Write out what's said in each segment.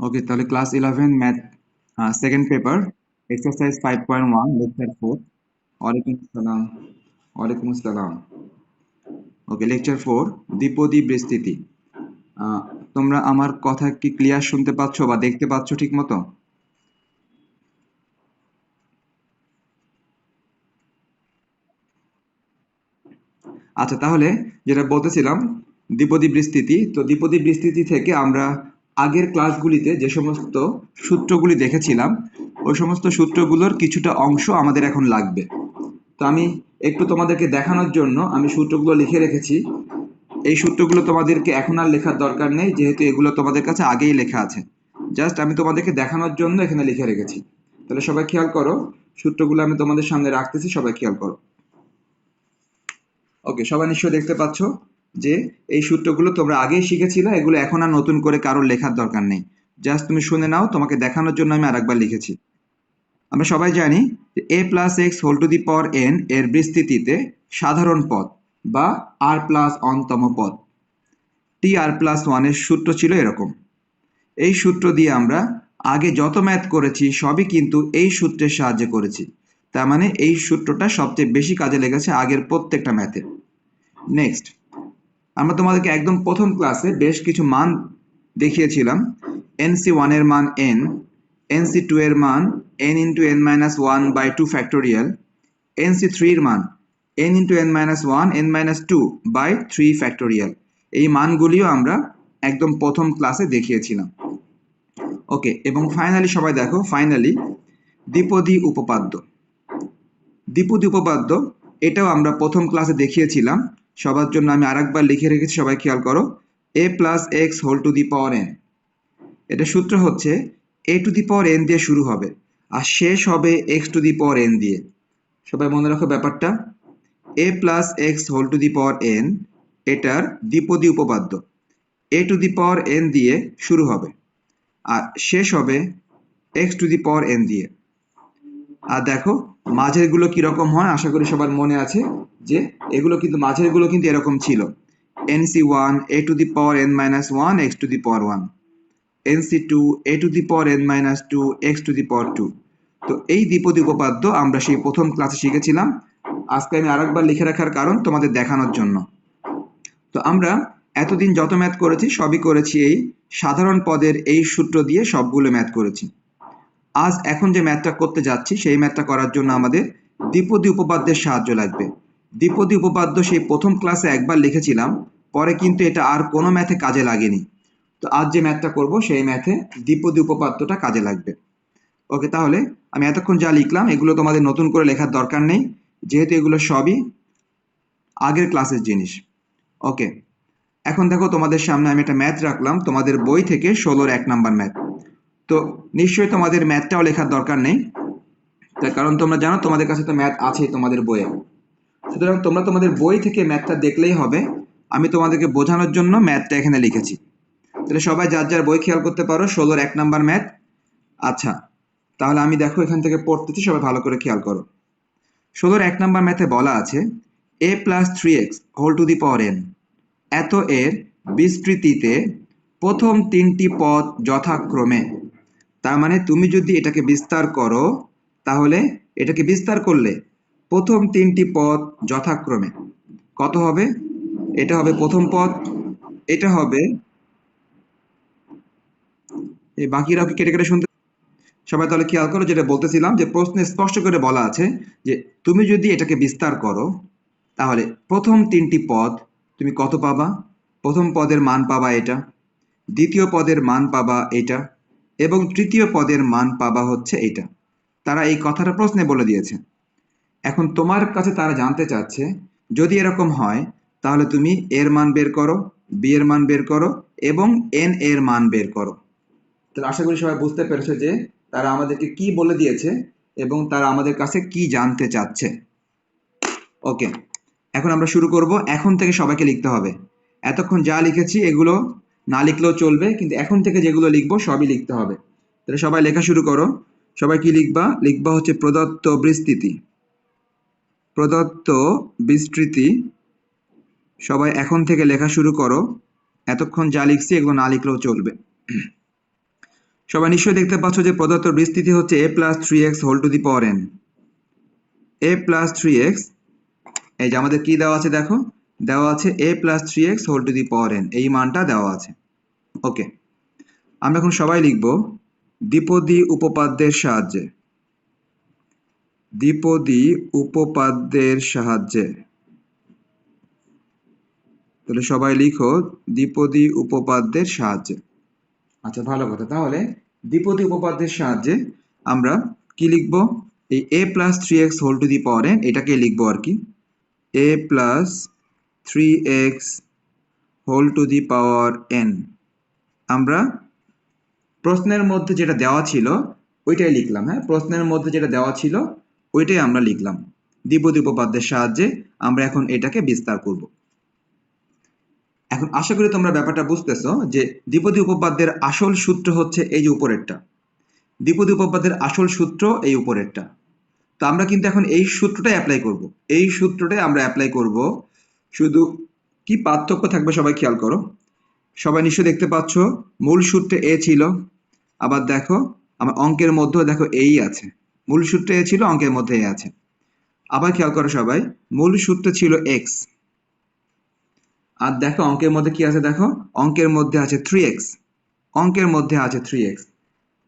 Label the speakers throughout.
Speaker 1: ওকে, তাহলে class 11 math second paper exercise 5.1 lecture 4। ওয়ালাইকুম আসসালাম। ওয়ালাইকুম আসসালাম। ওকে, লেকচার 4 দ্বিপদী বিস্তৃতি। আহ, তোমরা আমার কথা কি ক্লিয়ার শুনতে পাচ্ছ বা দেখতে পাচ্ছ ঠিক মতো? আচ্ছা, তাহলে যেটা বলতেছিলাম, দ্বিপদী বিস্তৃতি। তো দ্বিপদী বিস্তৃতি থেকে আমরা আগের ক্লাসগুলিতে যে সমস্ত সূত্রগুলি দেখেছিলাম, ওই সমস্ত সূত্রগুলোর কিছুটা অংশ আমাদের এখন লাগবে। তো আমি একটু তোমাদেরকে দেখানোর জন্য আমি সূত্রগুলো লিখে রেখেছি। এই সূত্রগুলো তোমাদেরকে এখন আর লেখার দরকার নেই, যেহেতু এগুলো তোমাদের কাছে আগেই লেখা আছে। জাস্ট আমি তোমাদেরকে দেখানোর জন্য এখানে লিখে রেখেছি। তাহলে সবাই খেয়াল করো, সূত্রগুলো আমি তোমাদের সামনে রাখতেছি, সবাই খেয়াল করো। ওকে, সবাই নিশ্চয়ই দেখতে পাচ্ছ যে এই সূত্রগুলো তোমরা আগেই শিখেছিলে, এগুলো এখন আর নতুন করে কারোর লেখার দরকার নেই। জাস্ট তুমি শুনে নাও, তোমাকে দেখানোর জন্য আমি আরেকবার লিখেছি। আমরা সবাই জানি যে a plus x whole to the power n এর বিস্তৃতিতে সাধারণ পদ বা r প্লাস অনতম পদ টি আর প্লাস ওয়ানের সূত্র ছিল এরকম। এই সূত্র দিয়ে আমরা আগে যত ম্যাথ করেছি সবই কিন্তু এই সূত্রের সাহায্যে করেছি। তার মানে এই সূত্রটা সবচেয়ে বেশি কাজে লেগেছে আগের প্রত্যেকটা ম্যাথে। নেক্সট, আমরা তোমাদেরকে একদম প্রথম ক্লাসে বেশ কিছু মান দেখিয়েছিলাম। NC1 এর মান n, NC2 এর মান n into n minus one by two factorial, NC3 এর মান n into n minus one n minus two by three factorial. এই মানগুলিও আমরা একদম প্রথম ক্লাসে দেখিয়েছিলাম। ওকে, এবং ফাইনালি সবাই দেখো, ফাইনালি দ্বিপদী উপপাদ্য। দ্বিপদী উপপাদ্য এটাও আমরা প্রথম ক্লাসে দেখিয়েছিলাম। সবার জন্য আমি আরেকবার লিখে রেখেছি, সবাই খেয়াল করো। a plus x whole to the power n, এটা সূত্র হচ্ছে a to the power n দিয়ে শুরু হবে আর শেষ হবে x to the power n দিয়ে। সবাই মনে রাখো ব্যাপারটা। a plus x whole to the power n এটার দ্বিপদী উপপাদ্য a to the power n দিয়ে শুরু হবে আর শেষ হবে x to the power n দিয়ে। আর দেখো মাঝের গুলো কিরকম হয়, আশা করি সবার মনে আছে যে এগুলো কিন্তু মাঝের গুলো কিন্তু এরকম ছিল। NC1 a to the power n minus one x to the power one, NC2 a to the power n minus two x to the power two. তো এই দ্বিপদী উপপাদ্য আমরা সেই প্রথম ক্লাসে শিখেছিলাম। আজকে আমি আরেকবার লিখে রাখার কারণ তোমাদের দেখানোর জন্য। তো আমরা এতদিন যত ম্যাথ করেছি সবই করেছি এই সাধারণ পদের এই সূত্র দিয়ে, সবগুলো ম্যাথ করেছি। আজ এখন যে ম্যাথটা করতে যাচ্ছি সেই ম্যাথটা করার জন্য আমাদের দ্বিপদী উপপাদ্যের সাহায্য লাগবে। দ্বিপদী উপপাদ্য সেই প্রথম ক্লাসে একবার লিখেছিলাম, পরে কিন্তু এটা আর কোনো ম্যাথে কাজে লাগেনি। তো আজ যে ম্যাথটা করব সেই ম্যাথে দ্বিপদী উপপাদ্যটা কাজে লাগবে। ওকে, তাহলে আমি এতক্ষণ যা লিখলাম এগুলো তোমাদের নতুন করে লেখার দরকার নেই, যেহেতু এগুলো সবই আগের ক্লাসের জিনিস। ওকে, এখন দেখো তোমাদের সামনে আমি একটা ম্যাথ রাখলাম তোমাদের বই থেকে 16-র 1 নাম্বার ম্যাথ। তো নিশ্চয়ই তোমাদের ম্যাথটাও লেখার দরকার নেই, তার কারণ তোমরা জানো তোমাদের কাছে তো ম্যাথ আছেই তোমাদের বইয়ে। সুতরাং তোমরা তোমাদের বই থেকে ম্যাথটা দেখলেই হবে। আমি তোমাদেরকে বোঝানোর জন্য ম্যাথটা এখানে লিখেছি। তাহলে সবাই যার যার বই খেয়াল করতে পারো, 16-র 1 নাম্বার ম্যাথ। আচ্ছা, তাহলে আমি দেখো এখান থেকে পড়তেছি, সবাই ভালো করে খেয়াল করো। 16-র 1 নাম্বার ম্যাথে বলা আছে a plus three x whole to the power n এত এর বিস্তৃতিতে প্রথম তিনটি পদ যথাক্রমে। তার মানে তুমি যদি এটাকে বিস্তার করো, তাহলে এটাকে বিস্তার করলে প্রথম তিনটি পদ যথাক্রমে কত হবে? এটা হবে প্রথম পদ, এটা হবে, এই বাকিরাও কি কেটে কেটে শুনতে? সবাই তাহলে খেয়াল করো, যেটা বলতেছিলাম যে প্রশ্নে স্পষ্ট করে বলা আছে যে তুমি যদি এটাকে বিস্তার করো তাহলে প্রথম তিনটি পদ তুমি কত পাবা? প্রথম পদের মান পাবা এটা, দ্বিতীয় পদের মান পাবা এটা, এবং তৃতীয় পদের মান পাবা হচ্ছে এটা। তারা এই কথাটা প্রশ্নে বলে দিয়েছে। এখন তোমার কাছে তারা জানতে চাচ্ছে, যদি এরকম হয় তাহলে তুমি এর মান বের করো, বি এর মান বের করো এবং এন এর মান বের করো। তাহলে আশা করি সবাই বুঝতে পেরেছো যে তারা আমাদেরকে কি বলে দিয়েছে এবং তারা আমাদের কাছে কি জানতে চাচ্ছে। ওকে, এখন আমরা শুরু করব। এখন থেকে সবাইকে লিখতে হবে। এতক্ষণ যা লিখেছি এগুলো না লিখলেও চলবে, কিন্তু এখন থেকে যেগুলো লিখবো সবই লিখতে হবে। তাহলে সবাই লেখা শুরু করো। সবাই কি লিখবা? লিখবা হচ্ছে প্রদত্ত বিস্তৃতি। প্রদত্ত বিস্তৃতি। সবাই এখন থেকে লেখা শুরু করো। এতক্ষণ যা লিখছি এগুলো না লিখলেও চলবে। সবাই নিশ্চয়ই দেখতে পাচ্ছ যে প্রদত্ত বিস্তৃতি হচ্ছে a plus 3x whole to the power n। a plus 3x, এই যে আমাদের কি দেওয়া আছে দেখো, দেওয়া আছে a plus 3x whole to the power n, এই মানটা দেওয়া আছে। ওকে, আমরা এখন সবাই লিখব দ্বিপদী উপপাদ্যের সাহায্যে। দ্বিপদী উপপাদ্যের সাহায্যে, তাহলে সবাই লিখো দ্বিপদী উপপাদ্যের সাহায্যে। আচ্ছা, ভালো কথা। তাহলে দ্বিপদী উপপাদ্যের সাহায্যে আমরা কি লিখব? এই a plus 3x whole to the power n এটাকে লিখবো আর কি, a plus 3x whole to the power n। আমরা প্রশ্নের মধ্যে যেটা দেওয়া ছিল ওইটাই লিখলাম। হ্যাঁ, প্রশ্নের মধ্যে যেটা দেওয়া ছিল ওইটাই আমরা লিখলাম। দ্বিপদী উপপাদ্যের সাহায্যে আমরা এখন এটাকে বিস্তার করব। এখন আশা করি তোমরা ব্যাপারটা বুঝতেছো যে দ্বিপদী উপপাদ্যের আসল সূত্র হচ্ছে এই যে উপরেরটা। দ্বিপদী উপপাদ্যের আসল সূত্র এই উপরেরটা। তো আমরা কিন্তু এখন এই সূত্রটাই অ্যাপ্লাই করব। এই সূত্রটাই আমরা অ্যাপ্লাই করব। শুধু কি পার্থক্য থাকবে সবাই খেয়াল করো। সবাই নিশ্চয়ই দেখতে পাচ্ছ মূল সূত্রে এ ছিল, আবার দেখো আমার অঙ্কের মধ্যেও দেখো এই আছে। মূল সূত্রে এ ছিল, অঙ্কের মধ্যে এ আছে। আবার খেয়াল করো সবাই, মূল সূত্রে ছিল এক্স, আর দেখো অঙ্কের মধ্যে কি আছে, দেখো অঙ্কের মধ্যে আছে 3x, অঙ্কের মধ্যে আছে 3x।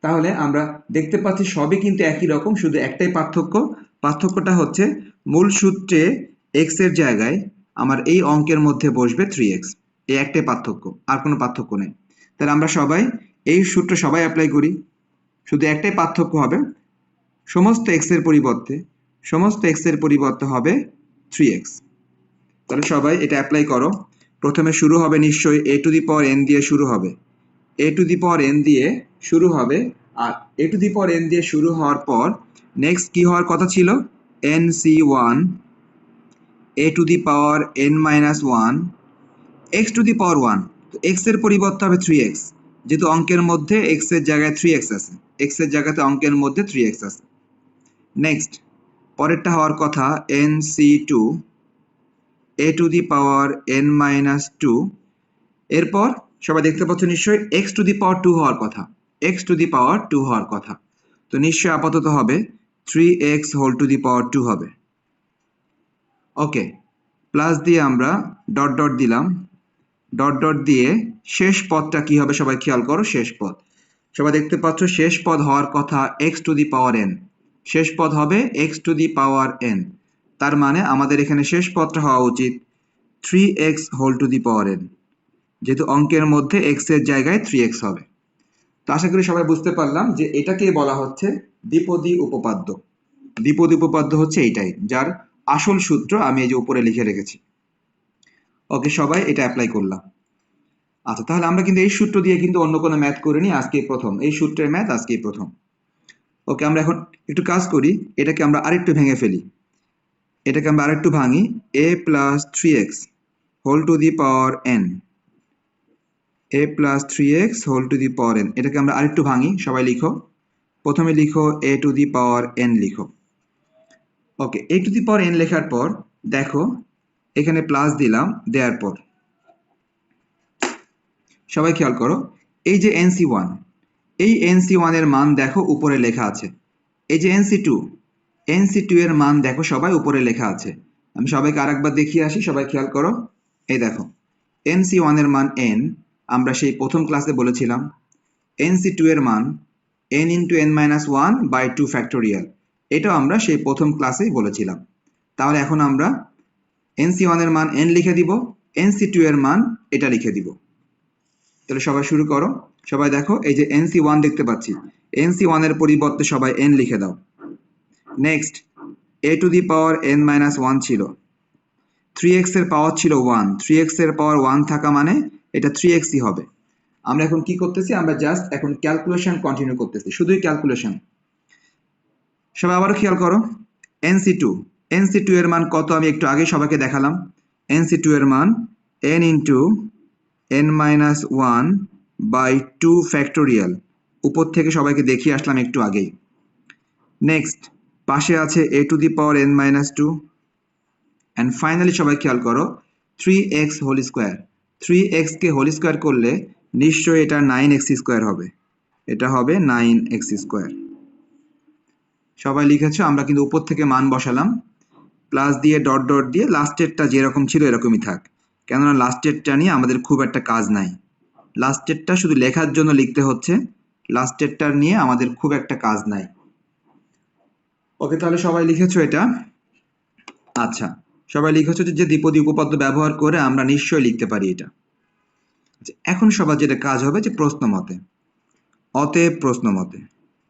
Speaker 1: তাহলে আমরা দেখতে পাচ্ছি সবই কিন্তু একই রকম, শুধু একটাই পার্থক্য। পার্থক্যটা হচ্ছে মূল সূত্রে x এর জায়গায় আমার এই অঙ্কের মধ্যে বসবে 3x, এই একটাই পার্থক্য, আর কোনো পার্থক্য নেই। তাহলে আমরা সবাই এই সূত্র সবাই অ্যাপ্লাই করি। শুধু একটাই পার্থক্য হবে, সমস্ত x এর পরিবর্তে, সমস্ত x এর পরিবর্তে হবে 3x। তাহলে সবাই এটা অ্যাপ্লাই করো। প্রথমে শুরু হবে নিশ্চয়ই a to the power n দিয়ে শুরু হবে, a to the power n দিয়ে শুরু হবে। আর a to the power n দিয়ে শুরু হওয়ার পর নেক্সট কি হওয়ার কথা ছিল? nc1 a to the power n minus 1 x to the power 1। তো x এর পরিবর্তে হবে 3x, যেহেতু অঙ্কের মধ্যে x এর জায়গায় 3x আছে, x এর জায়গাতে অঙ্কের মধ্যে 3x আছে। নেক্সট পরেরটা হওয়ার কথা nc2 a to the power n minus 2। এরপর সবাই দেখতে পাচ্ছ নিশ্চয়ই x টু দি পাওয়ার 2 হওয়ার কথা, x টু দি পাওয়ার 2 হওয়ার কথা। তো নিশ্চয়ই আপাতত হবে 3x হোল টু দি পাওয়ার 2 হবে। ওকে, প্লাস দিয়ে আমরা ডট ডট দিলাম, ডট ডট দিয়ে শেষ পদটা কি হবে সবাই খেয়াল করো। শেষ পদ সবাই দেখতে পাচ্ছ শেষ পদ হওয়ার কথা x to the power n, শেষ পদ হবে x to the power n। তার মানে আমাদের এখানে শেষ পদটা হওয়া উচিত 3x whole to the power n, যেহেতু অঙ্কের মধ্যে x এর জায়গায় 3x হবে। তো আশা করি সবাই বুঝতে পারলাম যে এটাকে বলা হচ্ছে দ্বিপদী উপপাদ্য। দ্বিপদী উপপাদ্য হচ্ছে এইটাই, যার আসল সূত্র আমি এই যে উপরে লিখে রেখেছি। ওকে, সবাই এটা অ্যাপ্লাই করলাম। আচ্ছা, তাহলে আমরা কিন্তু এই সূত্র দিয়ে কিন্তু অন্য কোনো ম্যাথ করিনি, আজকেই প্রথম এই সূত্রের ম্যাথ, আজকেই প্রথম। ওকে, আমরা এখন একটু কাজ করি, এটাকে আমরা আরেকটু ভেঙে ফেলি। এটাকে আমরা আরেকটু ভাঙি, a plus 3x whole to the power n, a plus 3x whole to the power n। এটাকে আমরা আরেকটু ভাঙি, সবাই লিখো। প্রথমে লিখো a to the power n লিখো। ওকে, a to the power n লেখার পর দেখো এখানে প্লাস দিলাম, দেওয়ার পর সবাই খেয়াল করো এই যে nc1, এই nc1 এর মান দেখো উপরে লেখা আছে। এই যে nc2, nc2 এর মান দেখো সবাই উপরে লেখা আছে। আমি সবাইকে আরেকবার দেখিয়ে আসি, সবাই খেয়াল করো। এই দেখো nc1 এর মান n, আমরা সেই প্রথম ক্লাসে বলেছিলাম। nc2 এর মান n into n minus 1 by 2 factorial, এটাও আমরা সেই প্রথম ক্লাসেই বলেছিলাম। তাহলে এখন আমরা nc1 এর মান n লিখে দিব, nc2 এর মান এটা লিখে দিব। তাহলে সবাই শুরু করো। সবাই দেখো এই যে nc1 দেখতে পাচ্ছি, nc1 এর পরিবর্তে সবাই n লিখে দাও। Next a to the power n minus 1 ছিল, 3x এর পাওয়ার ছিল 1, 3x এর পাওয়ার 1 থাকা মানে এটা 3x ই হবে। আমরা এখন কি করতেছি, আমরা জাস্ট এখন ক্যালকুলেশন কন্টিনিউ করতেছি, শুধুই ক্যালকুলেশন। সবাই আবারও খেয়াল করো nc2, nc2 এর মান কত আমি একটু আগে সবাইকে দেখালাম। nc2 এর মান n into n minus 1 by 2 factorial, উপর থেকে সবাইকে দেখিয়ে আসলাম একটু আগেই। নেক্সট পাশে আছে a to the power n minus 2, and finally সবাই খেয়াল করো 3x হোল স্কোয়ার। 3x কে হোল স্কোয়ার করলে নিশ্চয়ই এটা 9x স্কোয়ার হবে। এটা হবে 9x²। সবাই লিখেছো? আমরা কিন্তু উপর থেকে মান বসালাম, প্লাস দিয়ে ডট ডট দিয়ে লাস্টেরটা যেরকম ছিল এরকমই থাক, কেননা লাস্টেরটা নিয়ে আমাদের খুব একটা কাজ নাই। লাস্টেরটা শুধু লেখার জন্য লিখতে হচ্ছে, লাস্টেরটা নিয়ে আমাদের খুব একটা কাজ নাই। ওকে, তাহলে সবাই লিখেছো এটা? আচ্ছা, সবাই লিখেছো যে দ্বিপদী উপপাদ্য ব্যবহার করে আমরা নিশ্চয়ই লিখতে পারি এটা। এখন সবার যেটা কাজ হবে যে প্রশ্ন মতে। অতএব প্রশ্ন মতে,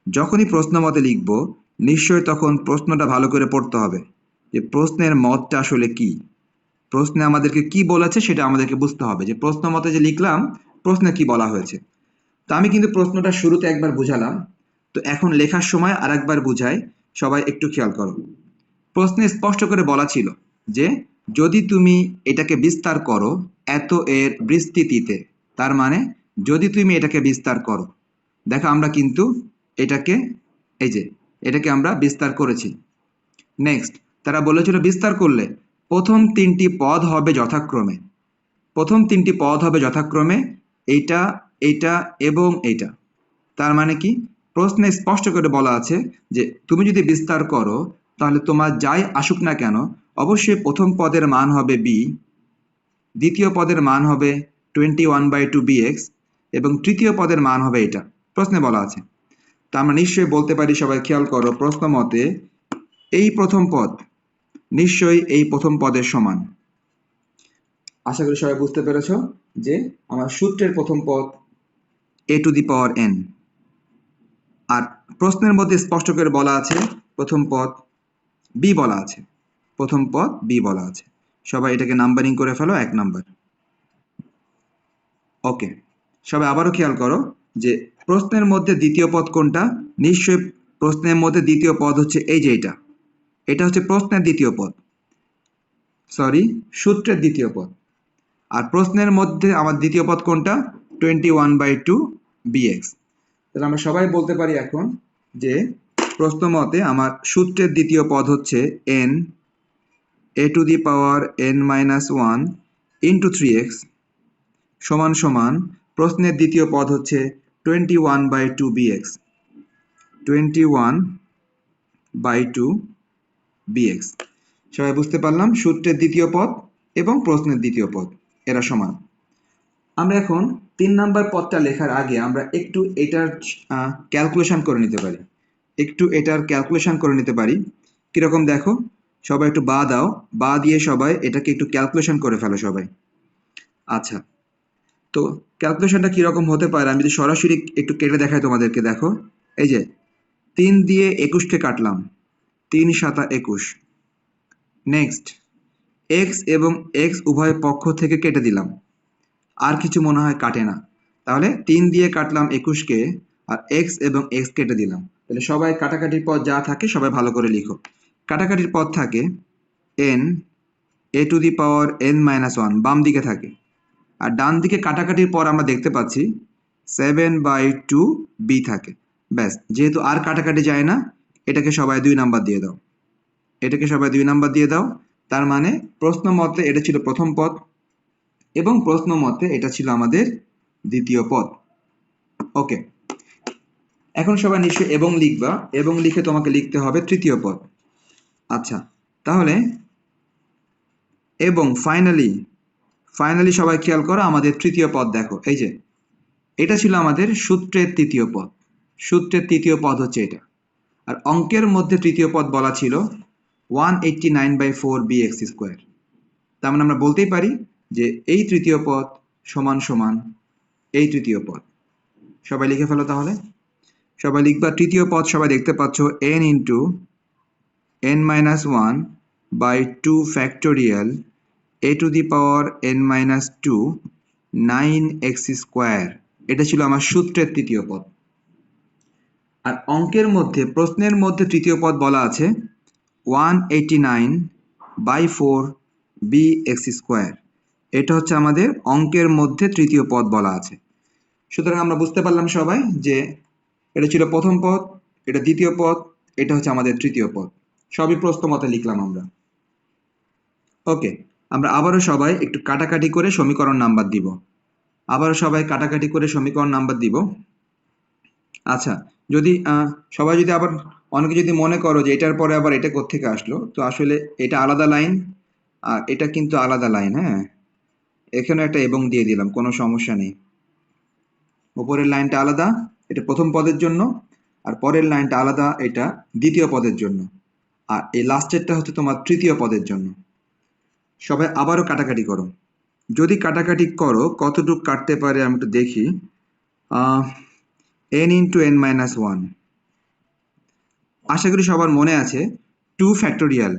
Speaker 1: যখনই প্রশ্ন মতে লিখব নিশ্চয়ই তখন প্রশ্নটা ভালো করে পড়তে হবে, যে প্রশ্নের মতটা আসলে কি, প্রশ্নে আমাদেরকে কি বলেছে সেটা আমাদেরকে বুঝতে হবে, যে প্রশ্ন মতে যে লিখলাম প্রশ্নে কি বলা হয়েছে। তো আমি কিন্তু প্রশ্নটা শুরুতে একবার বুঝালাম, তো এখন লেখার সময় আরেকবার বুঝাই, সবাই একটু খেয়াল করো। প্রশ্নে স্পষ্ট করে বলা ছিল যে যদি তুমি এটাকে বিস্তার করো এত এর বিস্তৃতিতে, তার মানে যদি তুমি এটাকে বিস্তার করো, দেখো আমরা কিন্তু এটাকে এটাকে আমরা বিস্তার করেছি। নেক্সট, তারা বলেছিল বিস্তার করলে প্রথম তিনটি পদ হবে যথাক্রমে, প্রথম তিনটি পদ হবে যথাক্রমে এইটা, এইটা এবং এইটা। তার মানে কি, প্রশ্নে স্পষ্ট করে বলা আছে যে তুমি যদি বিস্তার করো তাহলে তোমার যাই আসুক না কেন অবশ্যই প্রথম পদের মান হবে b, দ্বিতীয় পদের মান হবে 21/2 bx এবং তৃতীয় পদের মান হবে এটা, প্রশ্নে বলা আছে। তা আমরা নিশ্চয়ই বলতে পারি, সবাই খেয়াল করো, প্রশ্ন মতে এই প্রথম পদ নিশ্চয়ই এই প্রথম পদের সমান। আশা করি সবাই বুঝতে পেরেছো যে আমার সূত্রের প্রথম পদ a⁴n, আর প্রশ্নের মধ্যে স্পষ্ট করে বলা আছে প্রথম পদ b বলা আছে, প্রথম পদ b বলা আছে। সবাই এটাকে নাম্বারিং করে ফেলো 1 নাম্বার। ওকে, সবাই আবারও খেয়াল করো যে প্রশ্নের মধ্যে দ্বিতীয় পদ কোনটা, নিশ্চয়ই প্রশ্নের মধ্যে দ্বিতীয় পদ হচ্ছে এই যে এটা, এটা হচ্ছে প্রশ্নের দ্বিতীয় পদ, সরি সূত্রের দ্বিতীয় পদ। আর প্রশ্নের মধ্যে আমার দ্বিতীয় পদ কোনটা, 21/2 bx। তাহলে আমরা সবাই বলতে পারি এখন যে প্রশ্ন মতে আমার সূত্রের দ্বিতীয় পদ হচ্ছে n a⁴n-1 ইন্টু 3x সমান সমান প্রশ্নের দ্বিতীয় পদ হচ্ছে 21/2 bx, 21/2 bx। সবাই বুঝতে পারলাম সূত্রের দ্বিতীয় পদ এবং প্রশ্নের দ্বিতীয় পদ এরা সমান। আমরা এখন 3 নাম্বার পদটা লেখার আগে আমরা একটু এটার ক্যালকুলেশন করে নিতে পারি, কিরকম দেখো, সবাই একটু বা দাও, বা দিয়ে সবাই এটাকে একটু ক্যালকুলেশন করে ফেলো সবাই। আচ্ছা, তো ক্যালকুলেশনটা কিরকম হতে পারে আমি যদি সরাসরি একটু কেটে দেখাই তোমাদেরকে। দেখো এই যে 3 দিয়ে 21কে কাটলাম, 3×7 21। নেক্সট, এক্স এবং এক্স উভয় পক্ষ থেকে কেটে দিলাম, আর কিছু মনে হয় কাটে না, তাহলে 3 দিয়ে কাটলাম 21কে আর এক্স এবং এক্স কেটে দিলাম। তাহলে সবাই কাটাকাটির পদ যা থাকে সবাই ভালো করে লিখো। কাটাকাটির পদ থাকে n a⁴n-1 বাম দিকে থাকে, আর ডান দিকে কাটাকাটির পর আমরা দেখতে পাচ্ছি 7/2 b থাকে। ব্যাস, যেহেতু আর কাটাকাটি যায় না এটাকে সবাই 2 নাম্বার দিয়ে দাও, এটাকে সবাই 2 নাম্বার দিয়ে দাও। তার মানে প্রশ্ন মতে এটা ছিল প্রথম পদ এবং প্রশ্ন মতে এটা ছিল আমাদের দ্বিতীয় পদ। ওকে, এখন সবাই নিশ্চয়ই এবং লিখবা, এবং লিখে তোমাকে লিখতে হবে তৃতীয় পদ। আচ্ছা, তাহলে এবং ফাইনালি সবাই খেয়াল করো আমাদের তৃতীয় পদ দেখো, এই যে এটা ছিল আমাদের সূত্রের তৃতীয় পদ, সূত্রের তৃতীয় পদ হচ্ছে এটা। আর অঙ্কের মধ্যে তৃতীয় পদ বলা ছিল 189/4 bx²। তার মানে আমরা বলতেই পারি যে এই তৃতীয় পদ সমান সমান এই তৃতীয় পদ। সবাই লিখে ফেলো তাহলে, সবাই লিখবা তৃতীয় পদ, সবাই দেখতে পাচ্ছ n×n-1/2 ফ্যাক্টোরিয়াল a⁴n-2 9x²। এটা ছিল আমার সূত্রের তৃতীয় পদ। আর অঙ্কের মধ্যে প্রশ্নের মধ্যে তৃতীয় পদ বলা আছে 189/4 bx²। এটা হচ্ছে আমাদের অঙ্কের মধ্যে তৃতীয় পদ বলা আছে। সুতরাং আমরা বুঝতে পারলাম সবাই যে এটা ছিল প্রথম পদ, এটা দ্বিতীয় পদ, এটা হচ্ছে আমাদের তৃতীয় পদ, সবই প্রশ্ন মতে লিখলাম আমরা। ওকে, আমরা আবারও সবাই একটু কাটাকাটি করে সমীকরণ নাম্বার দিব, আবারও সবাই কাটাকাটি করে সমীকরণ নাম্বার দিব। আচ্ছা, যদি সবাই যদি আবার অনেকে যদি মনে করো যে এটার পরে আবার এটা কোত্থেকে আসলো, তো আসলে এটা আলাদা লাইন আর এটা কিন্তু আলাদা লাইন, হ্যাঁ? এখানে একটা এবং দিয়ে দিলাম, কোনো সমস্যা নেই। উপরের লাইনটা আলাদা, এটা প্রথম পদের জন্য, আর পরের লাইনটা আলাদা, এটা দ্বিতীয় পদের জন্য, আর এই লাস্টেরটা হচ্ছে তোমার তৃতীয় পদের জন্য। সবাই আবারও কাটাকাটি করো। যদি কাটাকাটি করো কতটুক কাটতে পারে আমি একটু দেখি। n into n minus one, আশা করি সবার মনে আছে 2 ফ্যাক্টোরিয়াল।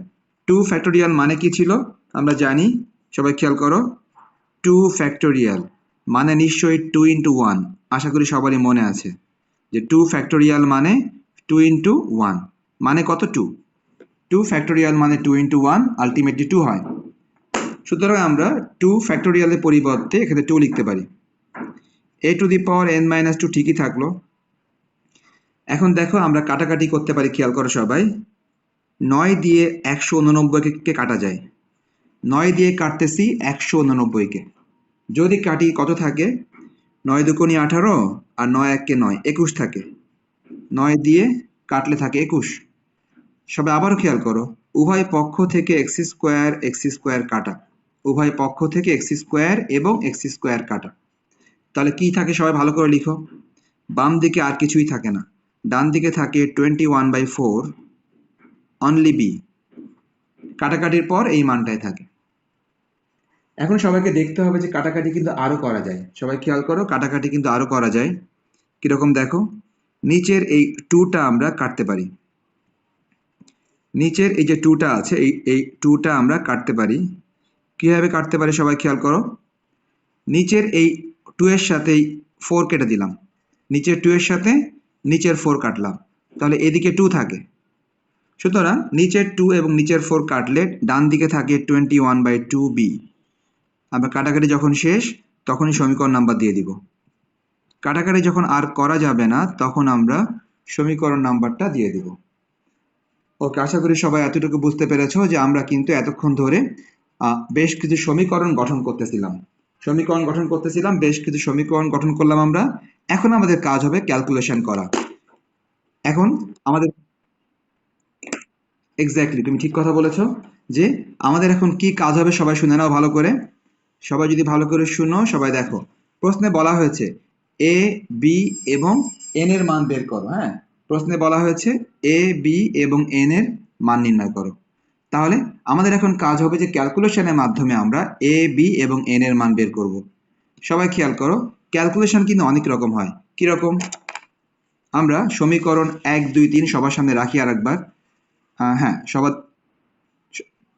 Speaker 1: 2 ফ্যাক্টোরিয়াল মানে কি ছিল আমরা জানি, সবাই খেয়াল করো। 2 ফ্যাক্টোরিয়াল মানে নিশ্চয়ই 2 ইন্টু ওয়ান, আশা করি সবারই মনে আছে যে 2 ফ্যাক্টোরিয়াল মানে 2 ইন্টু ওয়ান, মানে কত 2। 2 ফ্যাক্টোরিয়াল মানে 2 ইন্টু ওয়ান, আলটিমেটলি 2 হয়। সুতরাং আমরা 2 ফ্যাক্টোরিয়ালের পরিবর্তে এখানে 2 লিখতে পারি। a to the power n minus 2 ঠিকই থাকলো। এখন দেখো আমরা কাটাকাটি করতে পারি, খেয়াল করো সবাই। 9 দিয়ে 189কে কাটা যায়। 9 দিয়ে কাটতেছি 189কে। যদি কাটি কত থাকে? 9 দুগুণে 18 আর 9 একে 9, 21 থাকে। 9 দিয়ে কাটলে থাকে 21। সবাই আবারও খেয়াল করো, উভয় পক্ষ থেকে এক্স স্কোয়ার কাটা। উভয় পক্ষ থেকে এক্স স্কোয়ার এবং এক্স স্কোয়ার কাটা। তাহলে কি থাকে সবাই ভালো করে লিখো। বাম দিকে আর কিছুই থাকে না, ডান দিকে থাকে 21/4 অনলি বি। কাটাকাটির পর এই মানটাই থাকে। এখন সবাইকে দেখতে হবে যে কাটাকাটি কিন্তু আরো করা যায়। সবাই খেয়াল করো, কাটাকাটি কিন্তু আরো করা যায়। কিরকম দেখো, নিচের এই 2টা আমরা কাটতে পারি। নিচের এই যে 2টা আছে, এই 2টা আমরা কাটতে পারি। কিভাবে কাটতে পারি সবাই খেয়াল করো। নিচের এই 2 এর সাথে 4 কেটে দিলাম, নিচের 2 এর সাথে নিচের 4 কাটলাম, তাহলে এদিকে 2 থাকে। সুতরাং নিচের 2 এবং নিচের 4 কাটলে ডান দিকে থাকে 21/2b। আমরা কাটাকাটি যখন শেষ তখনই সমীকরণ নাম্বার দিয়ে দিব। কাটাকাটি যখন আর করা যাবে না তখন আমরা সমীকরণ নাম্বারটা দিয়ে দিব। ওকে, আশা করি সবাই এতটুকু বুঝতে পেরেছো যে আমরা কিন্তু এতক্ষণ ধরে বেশ কিছু সমীকরণ গঠন করতেছিলাম। বেশ কিছু সমীকরণ গঠন করলাম আমরা। এখন আমাদের কাজ হবে ক্যালকুলেশন করা। এখন আমাদের এক্স্যাক্টলি তুমি ঠিক কথা বলেছো যে আমাদের এখন কি কাজ হবে, সবাই শুনে নাও ভালো করে। সবাই যদি ভালো করে শুনো, সবাই দেখো, প্রশ্নে বলা হয়েছে এ বি এবং এন এর মান বের করো। হ্যাঁ, প্রশ্নে বলা হয়েছে এ বি এবং এন এর মান নির্ণয় করো। তাহলে আমাদের এখন কাজ হবে যে ক্যালকুলেশনের মাধ্যমে আমরা এ বি এবং এন এর মান বের করব। সবাই খেয়াল করো, ক্যালকুলেশন কিন্তু অনেক রকম হয়। কিরকম? আমরা সমীকরণ 1 2 3 সবার সামনে রাখি আর একবার। হ্যাঁ,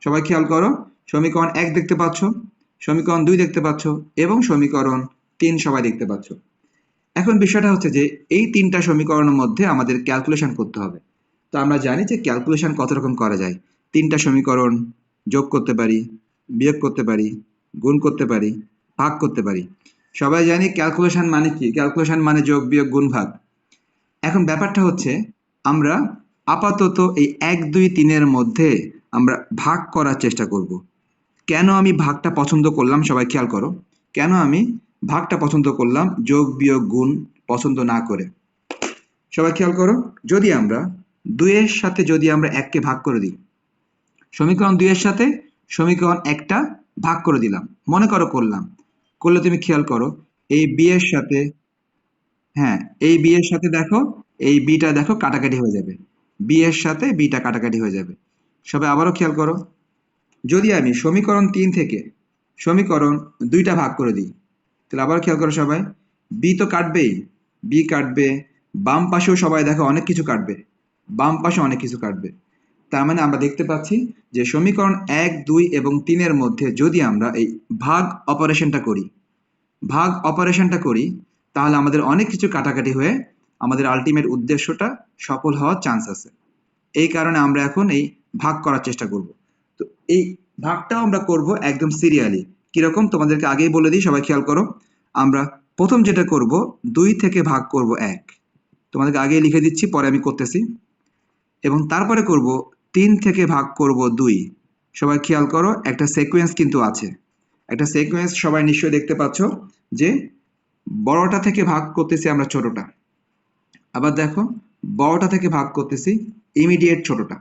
Speaker 1: সবাই খেয়াল করো, সমীকরণ 1 দেখতে পাচ্ছ, সমীকরণ 2 দেখতে পাচ্ছ এবং সমীকরণ 3 সবাই দেখতে পাচ্ছ। এখন বিষয়টা হচ্ছে যে এই 3টা সমীকরণের মধ্যে আমাদের ক্যালকুলেশন করতে হবে। তো আমরা জানি যে ক্যালকুলেশন কত রকম করা যায়। 3টা সমীকরণ যোগ করতে পারি, বিয়োগ করতে পারি, গুণ করতে পারি, ভাগ করতে পারি। সবাই জানি ক্যালকুলেশন মানে কি, ক্যালকুলেশন মানে যোগ বিয়োগ গুণ ভাগ। এখন ব্যাপারটা হচ্ছে আমরা আপাতত এই 1 2 3 এর মধ্যে আমরা ভাগ করার চেষ্টা করব। কেন আমি ভাগটা পছন্দ করলাম সবাই খেয়াল করো, কেন আমি ভাগটা পছন্দ করলাম যোগ বিয়োগ গুণ পছন্দ না করে। সবাই খেয়াল করো, যদি আমরা 2 এর সাথে যদি আমরা 1 কে ভাগ করে দিই, সমীকরণ 2 এর সাথে সমীকরণ 1টা ভাগ করে দিলাম, মনে করো করলাম, করলে তুমি খেয়াল করো এই বি এর সাথে, হ্যাঁ এই বি এর সাথে দেখো, এই বিটা দেখো কাটাকাটি হয়ে যাবে, বি এর সাথে বিটা কাটাকাটি হয়ে যাবে। সবাই আবারও খেয়াল করো, যদি আমি সমীকরণ 3 থেকে সমীকরণ 2টা ভাগ করে দিই, তাহলে আবার খেয়াল করো সবাই, বি তো কাটবেই, বি কাটবে, বাম পাশেও সবাই দেখো অনেক কিছু কাটবে, বাম পাশে অনেক কিছু কাটবে। তার মানে আমরা দেখতে পাচ্ছি যে সমীকরণ 1 2 এবং 3 এর মধ্যে যদি আমরা এই ভাগ অপারেশনটা করি, তাহলে আমাদের অনেক কিছু কাটাকাটি হয়ে আমাদের আলটিমেট উদ্দেশ্যটা সফল হওয়ার চান্স আছে। এই কারণে আমরা এখন এই ভাগ করার চেষ্টা করব। তো এই ভাগটাও আমরা করব একদম সিরিয়ালি। কিরকম তোমাদেরকে আগেই বলে দিই, সবাই খেয়াল করো। আমরা প্রথম যেটা করব, 2 থেকে ভাগ করব 1, তোমাদেরকে আগেই লিখে দিচ্ছি, পরে আমি করতেছি। এবং তারপরে করব 3 থেকে ভাগ করব 2। সবাই খেয়াল করো, একটা সিকোয়েন্স কিন্তু আছে, একটা সিকোয়েন্স সবাই নিশ্চয়ই দেখতে পাচ্ছ যে বড়টা থেকে ভাগ করতেছি আমরা ছোটটা, আবার দেখো বড়টা থেকে ভাগ করতেছি ইমিডিয়েট ছোটটা,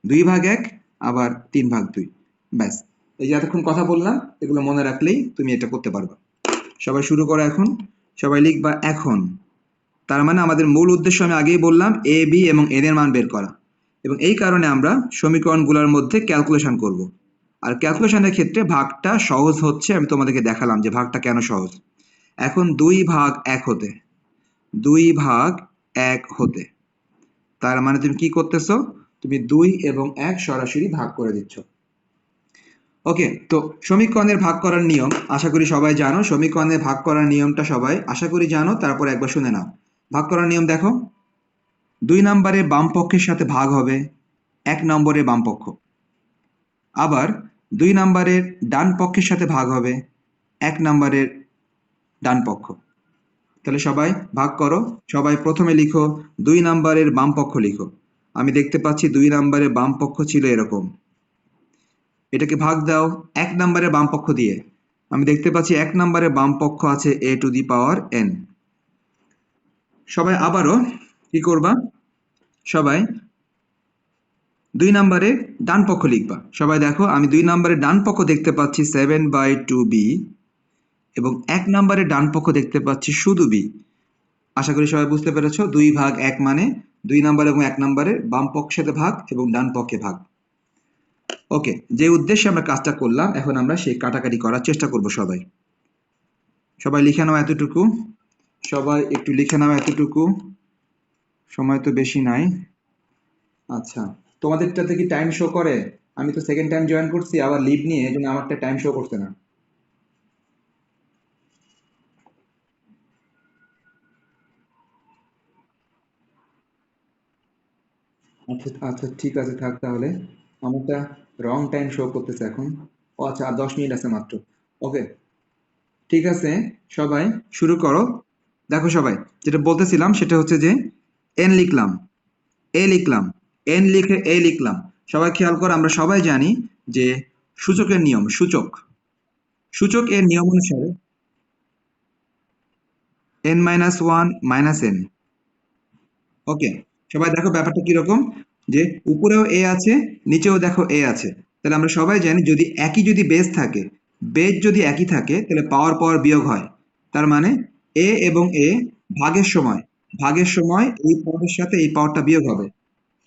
Speaker 1: 2/1 আবার 3/2। ব্যাস, এই যে এতক্ষণ কথা বললাম এগুলো মনে রাখলেই তুমি এটা করতে পারবে। সবাই শুরু করো এখন। সবাই লিখবা এখন। তার মানে আমাদের মূল উদ্দেশ্য আমি আগেই বললাম এ বি এবং এন এর মান বের করা, এবং এই কারণে আমরা সমীকরণগুলোর মধ্যে ক্যালকুলেশন করব। আর ক্যালকুলেশনের ক্ষেত্রে ভাগটা সহজ হচ্ছে, আমি তোমাদেরকে দেখালাম যে ভাগটা কেন সহজ। এখন 2/1 হতে, 2/1 হতে, তার মানে তুমি কি করতেছো, তুমি 2 এবং 1 সরাসরি ভাগ করে দিচ্ছ। ওকে, তো সমীকরণের ভাগ করার নিয়ম আশা করি সবাই জানো। সমীকরণের ভাগ করার নিয়মটা সবাই আশা করি জানো, তারপর একবার শুনে নাও। ভাগ করার নিয়ম দেখো, 2 নম্বরে বাম পক্ষের সাথে ভাগ হবে 1 নম্বরের বাম পক্ষ, আবার 2 নম্বরের ডান পক্ষের সাথে ভাগ হবে 1 নম্বরের ডান পক্ষ। তাহলে সবাই ভাগ করো। সবাই প্রথমে লিখো 2 নম্বরের বাম পক্ষ লিখো। আমি দেখতে পাচ্ছি 2 নম্বরের বাম পক্ষ ছিল এরকম, এটাকে ভাগ দাও 1 নম্বরের বাম পক্ষ দিয়ে। আমি দেখতে পাচ্ছি 1 নম্বরের বাম পক্ষ আছে a to the power n। সবাই আবারও কি করবা, সবাই 2 নম্বরে ডান পক্ষ লিখবা। সবাই দেখো আমি 2 নম্বরের ডান পক্ষ দেখতে পাচ্ছি 7/2b, এবং 1 নম্বরের ডান পক্ষ দেখতে পাচ্ছি শুধু b। আশা করি সবাই বুঝতে পেরেছো, 2/1 মানে 2 নম্বর এবং 1 নম্বরের বাম পক্ষের সাথে ভাগ এবং ডান পক্ষে ভাগ। ওকে, যে উদ্দেশ্যে আমরা কাজটা করলাম এখন আমরা সেই কাটাকাটি করার চেষ্টা করব। সবাই সবাই লিখে নাও এতটুকু, সবাই একটু লিখে নাও এতটুকু, সময় তো বেশি নাই। আচ্ছা, তোমাদেরটাতে কি টাইম শো করে? আমি তো সেকেন্ড টাইম জয়েন করছি আবার লিভ নিয়ে, এই জন্য আমারটা টাইম শো করছে না। আচ্ছা আচ্ছা, ঠিক আছে থাক তাহলে। আমারটা রং টাইম শো করতেছে এখন। ও আচ্ছা, আর 10 মিনিট আছে মাত্র। ওকে, ঠিক আছে, সবাই শুরু করো। দেখো সবাই, যেটা বলতেছিলাম সেটা হচ্ছে যে এন লিখলাম, এ লিখলাম, এন লিখে এ লিখলাম। সবাই খেয়াল করো, আমরা সবাই জানি যে সূচকের নিয়ম, সূচক, সূচক এর নিয়ম অনুসারে n-1 - n। ওকে, সবাই দেখো ব্যাপারটা কিরকম, যে উপরেও এ আছে নিচেও দেখো এ আছে। তাহলে আমরা সবাই জানি যদি একই যদি বেস থাকে, বেস যদি একই থাকে তাহলে পাওয়ার পাওয়ার বিয়োগ হয়। তার মানে এ এবং এ ভাগের সময়, ভাগের সময় এই পাওয়ারের সাথে এই পাওয়ারটা বিয়োগ হবে।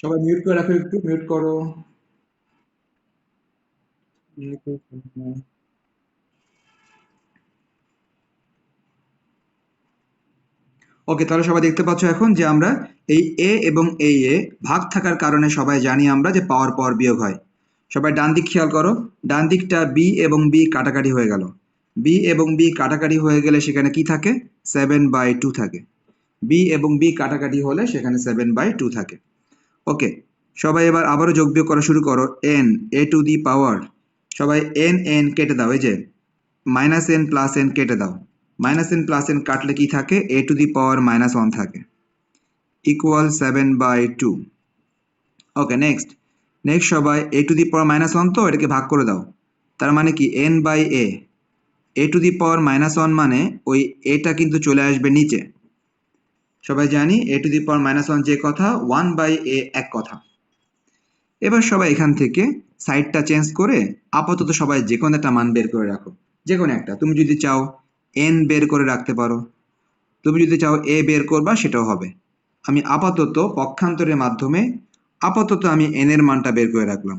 Speaker 1: সবাই মিউট করে রাখো, একটু মিউট করো। ওকে, তাহলে সবাই দেখতে পাচ্ছ এখন যে আমরা এই এ এবং এই এ ভাগ থাকার কারণে সবাই জানি আমরা যে পাওয়ার পাওয়ার বিয়োগ হয়। সবাই ডান দিক খেয়াল করো, ডান দিকটা বি এবং বি কাটাকাটি হয়ে গেল। বি এবং বি কাটাকাটি হয়ে গেলে সেখানে কি থাকে, 7/2 থাকে। বি এবং বি কাটাকাটি হলে সেখানে 7/2 থাকে। ওকে, সবাই এবার আবারও যোগ বিয়োগ করা শুরু করো। এন, এ টু দি পাওয়ার, সবাই এন এন কেটে দাও, এই যে -n + n কেটে দাও। -n + n কাটলে কি থাকে, a টু দি পাওয়ার -1 থাকে, ইকুয়াল 7/2। ওকে, নেক্সট, নেক্সট সবাই a টু দি পাওয়ার -1 তো এটাকে ভাগ করে দাও। তার মানে কি n/a, a to the power -1 মানে ওই এটা কিন্তু চলে আসবে নিচে। সবাই জানি a টু দি পাওয়ার -1 যে কথা, 1/a এক কথা। এবার সবাই এখান থেকে সাইডটা চেঞ্জ করে আপাতত সবাই যে কোনো একটা মান বের করে রাখো, যে কোনো একটা। তুমি যদি চাও n বের করে রাখতে পারো, তুমি যদি চাও a বের করবা সেটাও হবে। আমি আপাতত পক্ষান্তরের মাধ্যমে আপাতত আমি n এর মানটা বের করে রাখলাম।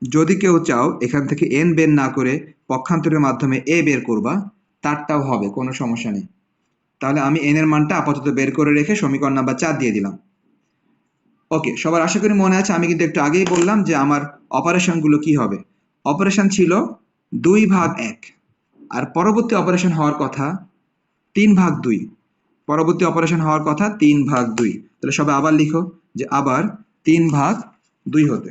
Speaker 1: যদি কেউ চাও এখান থেকে n বের না করে পক্ষান্তরের মাধ্যমে a বের করবা, তারটাও হবে, কোনো সমস্যা নেই। তাহলে আমি n এর মানটা আপাতত বের করে রেখে সমীকরণ নাম্বার 4 দিয়ে দিলাম। ওকে, সবার আশা করি মনে আছে, আমি কিন্তু একটু আগেই বললাম যে আমার অপারেশনগুলো কি হবে। অপারেশন ছিল 2/1, আর পরবর্তী অপারেশন হওয়ার কথা 3/2। পরবর্তী অপারেশন হওয়ার কথা 3/2। তাহলে সবাই আবার লিখো যে আবার 3/2 হতে।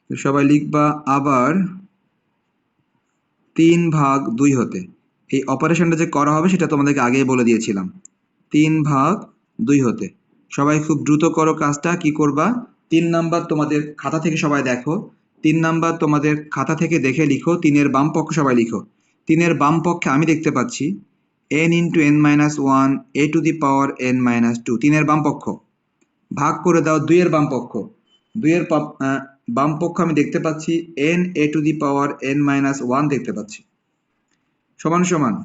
Speaker 1: সবাই লিখবা আবার 3/2 হতে। এই অপারেশনটা যে করা হবে সেটা তোমাদেরকে আগেই বলে দিয়েছিলাম, 3/2 হতে। সবাই খুব দ্রুত করো কাজটা। কি করবা, 3 নাম্বার তোমাদের খাতা থেকে সবাই দেখো, 3 নাম্বার তোমাদের খাতা থেকে দেখে লিখো, 3-এর বাম পক্ষ সবাই লিখো। 3-এর বাম পক্ষে আমি দেখতে পাচ্ছি n into n minus one a to the power n minus two, 3-এর বাম পক্ষ ভাগ করে দাও 2-এর বাম পক্ষ। 2-এর বাম পক্ষ আমি দেখতে পাচ্ছি n A to the power n minus one দেখতে পাচ্ছি, সমান সমান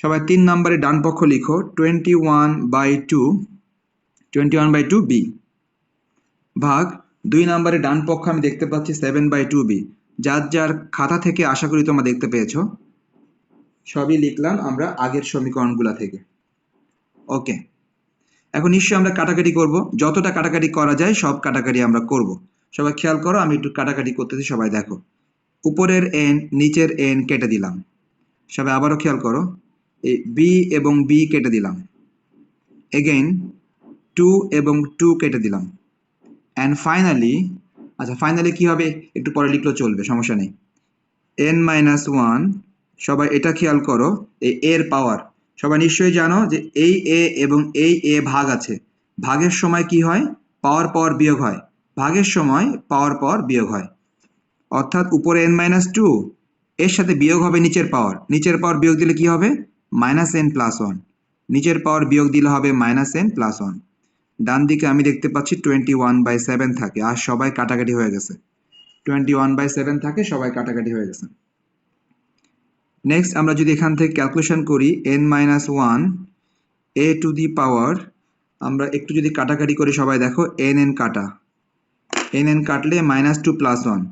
Speaker 1: সবাই 3 নম্বরে ডান পক্ষ লিখো 21/2 বি ভাগ 2 নম্বরে ডান পক্ষ আমি দেখতে পাচ্ছি 7/2 বি। যার যার খাতা থেকে আশা করি তোমরা দেখতে পেয়েছো, সবই লিখলাম আমরা আগের সমীকরণগুলো থেকে। ওকে, এখন নিশ্চয়ই আমরা কাটাকাটি করব, যতটা কাটাকাটি করা যায় সব কাটাকাটি আমরা করব। সবাই খেয়াল করো, আমি একটু কাটাকাটি করতেছি, সবাই দেখো। উপরের n নিচের n কেটে দিলাম। সবাই আবারও খেয়াল করো, এই বি এবং বি কেটে দিলাম, এগেইন 2 এবং 2 কেটে দিলাম, অ্যান্ড ফাইনালি, আচ্ছা ফাইনালি কি হবে একটু পরে লিখলেও চলবে, সমস্যা নেই, n মাইনাস ওয়ান। সবাই এটা খেয়াল করো, এই এর পাওয়ার, সবাই নিশ্চয়ই জানো যে এই এ এবং এই এ ভাগ আছে, ভাগের সময় কি হয়, পাওয়ার পাওয়ার বিয়োগ হয়, ভাগের সময় পাওয়ার পাওয়ার বিয়োগ হয়, অর্থাৎ উপরে n মাইনাস টু এর সাথে বিয়োগ হবে নিচের পাওয়ার, নিচের পাওয়ার বিয়োগ দিলে কি হবে মাইনাস n প্লাস ওয়ান, নিচের পাওয়ার বিয়োগ দিলে হবে মাইনাস n প্লাস ওয়ান। ডান দিকে আমি দেখতে পাচ্ছি 21/7 থাকে, আর সবাই কাটাকাটি হয়ে গেছে, 21/7 থাকে, সবাই কাটাকাটি হয়ে গেছে। নেক্সট আমরা যদি এখান থেকে ক্যালকুলেশন করি n minus one a to the power, আমরা একটু যদি কাটাকাটি করি, সবাই দেখো n কাটা, n কাটলে -2 + 1,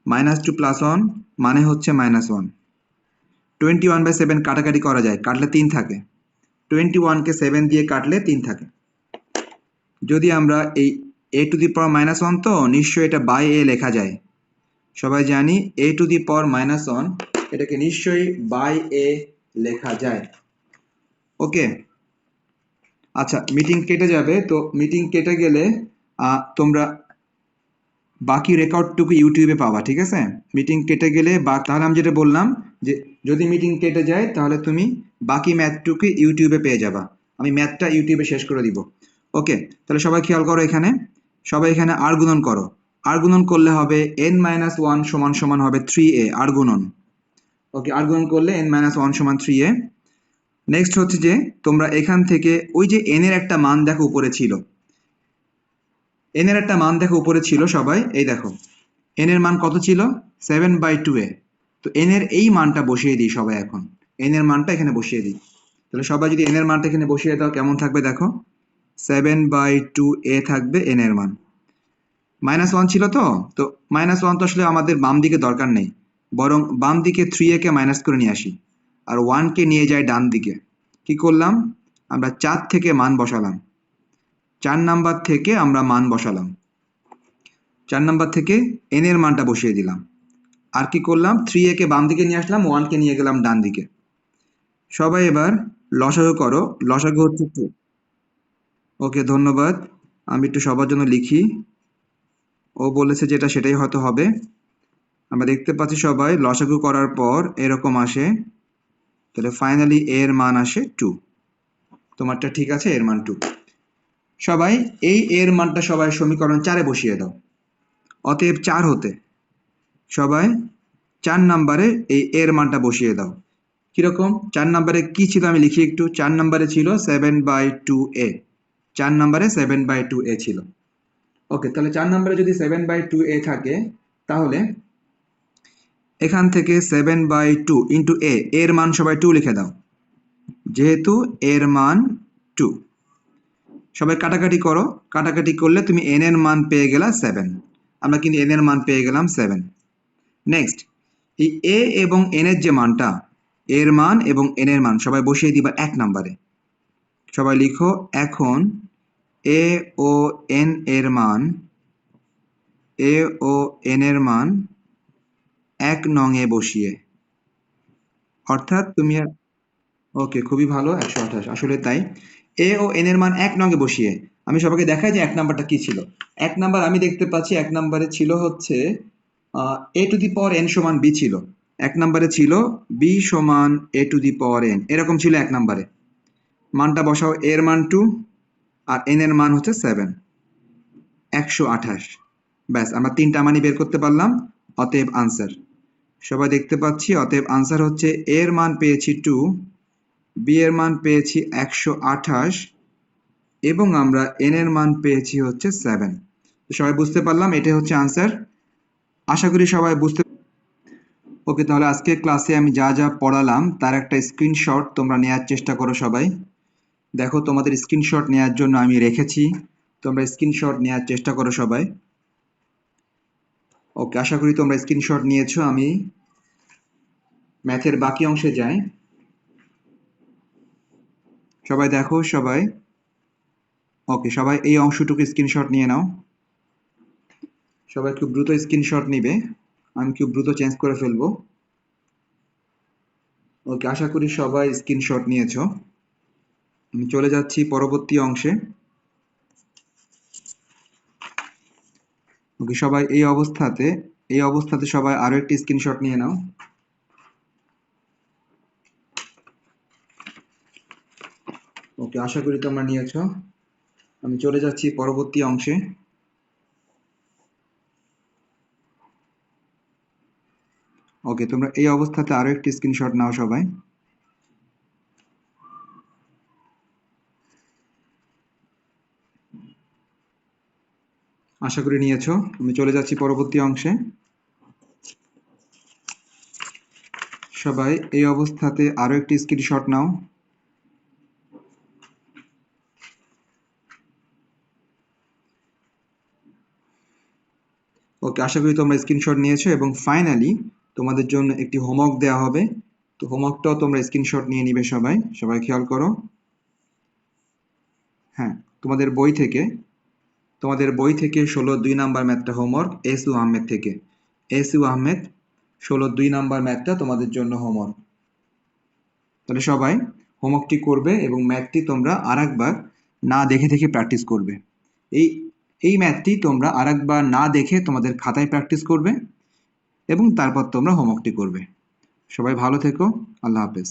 Speaker 1: -2 + 1 মানে হচ্ছে -1। 21/7 কাটাকাটি করা যায়, কাটলে 3 থাকে, 21 কে 7 দিয়ে কাটলে 3 থাকে। যদি আমরা এই a টু দি পাওয়ার -1 তো নিশ্চয়ই এটা বাই a লেখা যায়, সবাই জানি a টু দি পাওয়ার -1 এটাকে নিশ্চয়ই বাই a লেখা যায়। ওকে, আচ্ছা মিটিং কেটে যাবে, তো মিটিং কেটে গেলে তোমরা বাকি রেকর্ডটুকু ইউটিউবে পাবা, ঠিক আছে? মিটিং কেটে গেলে বা তাহলে আমি যেটা বললাম যে যদি মিটিং কেটে যায় তাহলে তুমি বাকি ম্যাথটুকু ইউটিউবে পেয়ে যাবা, আমি ম্যাথটা ইউটিউবে শেষ করে দিব। ওকে, তাহলে সবাই খেয়াল করো, এখানে সবাই এখানে আর গুণন করো, আর গুণন করলে হবে n-1 সমান সমান হবে 3a, আর গুণন। ওকে, আর গুণন করলে n-1 সমান 3a। নেক্সট হচ্ছে যে তোমরা এখান থেকে ওই যে n এর একটা মান দেখো উপরে ছিল, n এর একটা মান দেখো উপরে ছিল, সবাই এই দেখো n এর মান কত ছিল 7/2a, তো n এর এই মানটা বসিয়ে দিই সবাই, এখন n এর মানটা এখানে বসিয়ে দিই, তাহলে সবাই যদি n এর মানটা এখানে বসিয়ে দাও কেমন থাকবে দেখো, 7/2a থাকবে n এর মান। -1 ছিল তো -1 তো আসলে আমাদের বাম দিকে দরকার নেই, বরং বাম দিকে 3a কে মাইনাস করে নিয়ে আসি, আর 1 কে নিয়ে যাই ডান দিকে। কি করলাম আমরা 4 থেকে মান বসালাম, 4 নাম্বার থেকে আমরা মান বসালাম, 4 নাম্বার থেকে n এর মানটা বসিয়ে দিলাম, আর কি করলাম 3a কে বাম দিকে নিয়ে আসলাম, 1 কে নিয়ে গেলাম ডান দিকে। সবাই এবার লসাগু করো, লসাগু হচ্ছে 2। ওকে ধন্যবাদ, আমি একটু সবার জন্য লিখি, ও বলেছে যেটা সেটাই হয়তো হবে। আমরা দেখতে পাচ্ছি সবাই লসাগু করার পর এরকম আসে, তাহলে ফাইনালি এর মান আসে 2, তোমারটা ঠিক আছে, এর মান 2। সবাই এই এর মানটা সবাই সমীকরণ 4-এ বসিয়ে দাও, অতএব 4 হতে সবাই 4 নাম্বারে এই এর মানটা বসিয়ে দাও। কিরকম 4 নাম্বারে কি ছিল আমি লিখি একটু, 4 নাম্বারে ছিল 7/2a, 4 নাম্বারে 7/2a ছিল। ওকে, তাহলে 4 নাম্বারে যদি 7/2a থাকে, তাহলে এখান থেকে 7/2 ইন্টু a, এর মান সবাই 2 লিখে দাও, যেহেতু এর মান 2। সবাই কাটাকাটি করো, কাটাকাটি করলে তুমি n এর মান পেয়ে গেলা 7, আমরা কিন্তু n এর মান পেয়ে গেলাম 7। নেক্সট এই a এবং n এর যে মানটা, এর মান এবং n এর মান সবাই বসিয়ে দিবা 1 নাম্বারে। সবাই লিখো এখন a ও n এর মান, a ও n এর মান 1 নং এ বসিয়ে, অর্থাৎ তুমি, ওকে খুবই ভালো, 128 আসলে তাই, a ও n এর মান 1 নং এ বসিয়ে আমি সবাইকে দেখাই যে 1 নাম্বারটা কি ছিল। 1 নাম্বার আমি দেখতে পাচ্ছি 1 নাম্বারে ছিল হচ্ছে a to the power n সমান b ছিল, 1 নাম্বারে ছিল b সমান a to the power n, এরকম ছিল 1 নাম্বারে। মানটা বসাও, এর মান 2 আর n এর মান হচ্ছে 7, 128। ব্যাস, আমরা 3টা মানই বের করতে পারলাম, অতএব আনসার। সবাই দেখতে পাচ্ছি, অতএব আনসার হচ্ছে এর মান পেয়েছি 2 বি এর মান পেয়েছি 128 এবং আমরা এন এর মান পেয়েছি হচ্ছে 7। তো সবাই বুঝতে পারলাম এটাই হচ্ছে আনসার। আশা করি সবাই বুঝতে। ওকে, তাহলে আজকে ক্লাসে আমি যা যা পড়ালাম তার একটা স্ক্রিনশট তোমরা নেওয়ার চেষ্টা করো সবাই। দেখো তোমাদের স্ক্রিনশট নেওয়ার জন্য আমি রেখেছি, তোমরা স্ক্রিনশট নেওয়ার চেষ্টা করো সবাই। ওকে, আশা করি তোমরা স্ক্রিনশট নিয়েছো। আমি ম্যাথের বাকি অংশে যাই। সবাই দেখো সবাই। ওকে, সবাই এই অংশটুকু স্ক্রিনশট নিয়ে নাও। সবাই খুব দ্রুত স্ক্রিনশট নিবে, আমি খুব দ্রুত চেঞ্জ করে ফেলবো। ওকে, আশা করি সবাই স্ক্রিনশট নিয়েছো। আমি চলে যাচ্ছি পরবর্তী অংশে। ওকে, সবাই এই অবস্থাতে সবাই আরো একটি স্ক্রিনশট নিয়ে নাও। ওকে, আশা করি তোমরা নিয়েছো। আমি চলে যাচ্ছি পরবর্তী অংশে। ওকে, তোমরা এই অবস্থাতে আরো একটি স্ক্রিনশট নাও সবাই। আশা করি নিয়েছো। আমি চলে যাচ্ছি পরবর্তী অংশে। সবাই এই অবস্থাতে আরো একটি স্ক্রিনশট নাও। ওকে, আশা করি তোমরা স্ক্রিনশট নিয়েছো এবং ফাইনালি তোমাদের জন্য একটি হোমওয়ার্ক দেওয়া হবে। তো হোমওয়ার্কটাও তোমরা স্ক্রিনশট নিয়ে নিবে সবাই। সবাই খেয়াল করো। হ্যাঁ, তোমাদের বই থেকে 16 2 নাম্বার ম্যাথটা হোমওয়ার্ক, এস ইউ আহমেদ থেকে। এস ইউ আহমেদ 16 2 নাম্বার ম্যাথটা তোমাদের জন্য হোমওয়ার্ক। তাহলে সবাই হোমওয়ার্কটি করবে এবং ম্যাথটি তোমরা আরেকবার না দেখে দেখে প্র্যাকটিস করবে। এই এই ম্যাথটি তোমরা আরেকবার না দেখে তোমাদের খাতায় প্র্যাকটিস করবে এবং তারপর তোমরা হোমওয়ার্কটি করবে। সবাই ভালো থেকো। আল্লাহ হাফেজ।